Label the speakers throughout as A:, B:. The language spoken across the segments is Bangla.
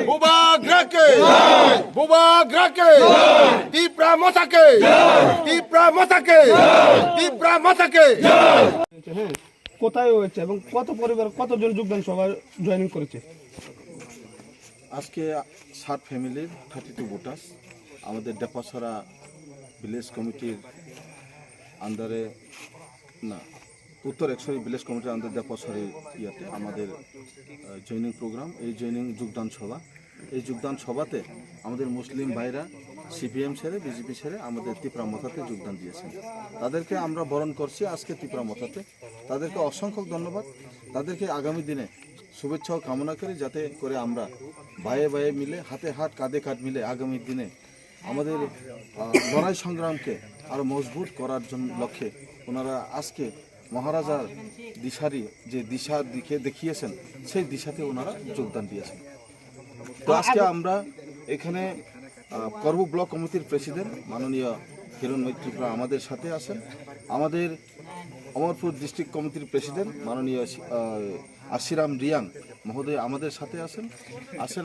A: বুবাগ্রাকে বুবাগ্রাকে তীব্রা মশাকে তীব্রা মশাকে তীব্রা মশাকে।
B: হ্যাঁ, কোথায় হয়েছে এবং কত পরিবার কতজন যোগদান সভায় জয়েনিং করেছে?
C: আজকে 60 ফ্যামিলির 32 ভোটার্স আমাদের ডেপাছড়া ভিলেজ কমিটির আন্ডারে না উত্তর একশরী ভিলেজ কমিটির আন্ডারে ডেপাছড়ি ইয়াতে আমাদের জয়েনিং প্রোগ্রাম, এই জয়েনিং যোগদান সভা। এই যোগদান সভাতে আমাদের মুসলিম ভাইরা সিপিএম ছেড়ে বিজেপি ছেড়ে আমাদের তিপ্রা মথাতে যোগদান দিয়েছেন। তাদেরকে আমরা বরণ করছি আজকে তিপ্রা মথাতে। তাদেরকে অসংখ্য ধন্যবাদ। তাদেরকে আগামী দিনে শুভেচ্ছা কামনা করি, যাতে করে আমরা বায়ে বায়ে মিলে হাতে হাত কাঁধে কাঁধ মিলে আগামী দিনে আমাদের লড়াই সংগ্রামকে আরও মজবুত করার জন্য লক্ষ্যে ওনারা আজকে মহারাজার দিশারি যে দিশা দিকে দেখিয়েছেন সেই দিশাতে ওনারা যোগদান দিয়েছেন। তো আজকে আমরা এখানে করব ব্লক কমিটির প্রেসিডেন্ট মাননীয় হিরণময় ত্রিপুরা আমাদের সাথে আছেন। আমাদের অমরপুর ডিস্ট্রিক্ট কমিটির প্রেসিডেন্ট মাননীয় আশিরাম রিয়াং মহোদয় আমাদের সাথে আছেন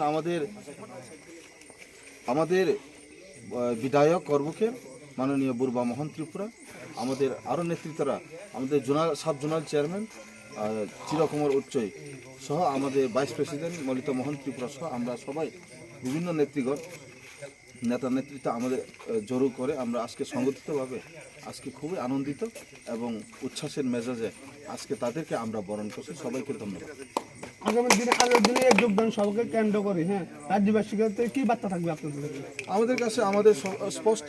C: আমাদের বিধায়ক করবুকের মাননীয় বুরবা মোহন ত্রিপুরা, আমাদের আরও নেতৃত্বরা আমাদের জোনাল সাব জোনাল চেয়ারম্যান চিরকুমার উচ্চই সহ আমাদের ভাইস প্রেসিডেন্ট মলিত মোহন ত্রিপুরা সহ আমরা সবাই বিভিন্ন নেতৃগণ নেতা নেতৃত্ব আমাদের জড়ো করে আমরা আজকে সংগঠিতভাবে আজকে খুবই আনন্দিত এবং উচ্ছ্বাসের মেজাজে আজকে তাদেরকে আমরা বরণ করছি। সবাইকে ধন্যবাদ।
B: আগামী দিনে এই যোগদান সভাকে কেন্দ্র করে রাজ্যবাসীকে কি বার্তা থাকবে আপনাদের?
C: আমাদের কাছে আমাদের স্পষ্ট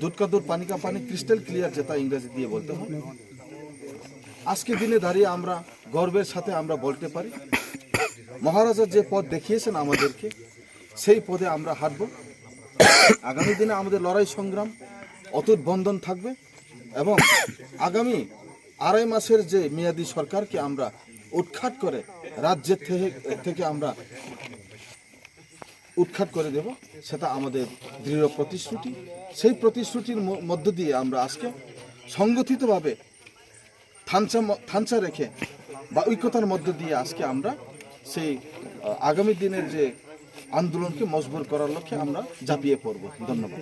C: দুধ কা দুধ পানি কা পানি ক্রিস্টাল ক্লিয়ার, যেটা ইংরেজি দিয়ে বলতে হয়। আজকে দিনে দাঁড়িয়ে আমরা গর্বের সাথে আমরা বলতে পারি মহারাজা যে পথ দেখিয়েছেন আমাদেরকে সেই পথে আমরা হাঁটব। আগামী দিনে আমাদের লড়াই সংগ্রাম অটুট বন্ধন থাকবে এবং আগামী 2.5 মাসের যে মেয়াদী সরকারকে আমরা উৎখাত করে রাজ্যের থেকে আমরা উৎখাত করে দেব, সেটা আমাদের দৃঢ় প্রতিশ্রুতি। সেই প্রতিশ্রুতির মধ্য দিয়ে আমরা আজকে সংগঠিতভাবে থানচা রেখে বা ঐক্যতার মধ্য দিয়ে আজকে আমরা সেই আগামী দিনের যে আন্দোলনকে মজবুত করার লক্ষ্যে আমরা ঝাঁপিয়ে পড়ব। ধন্যবাদ।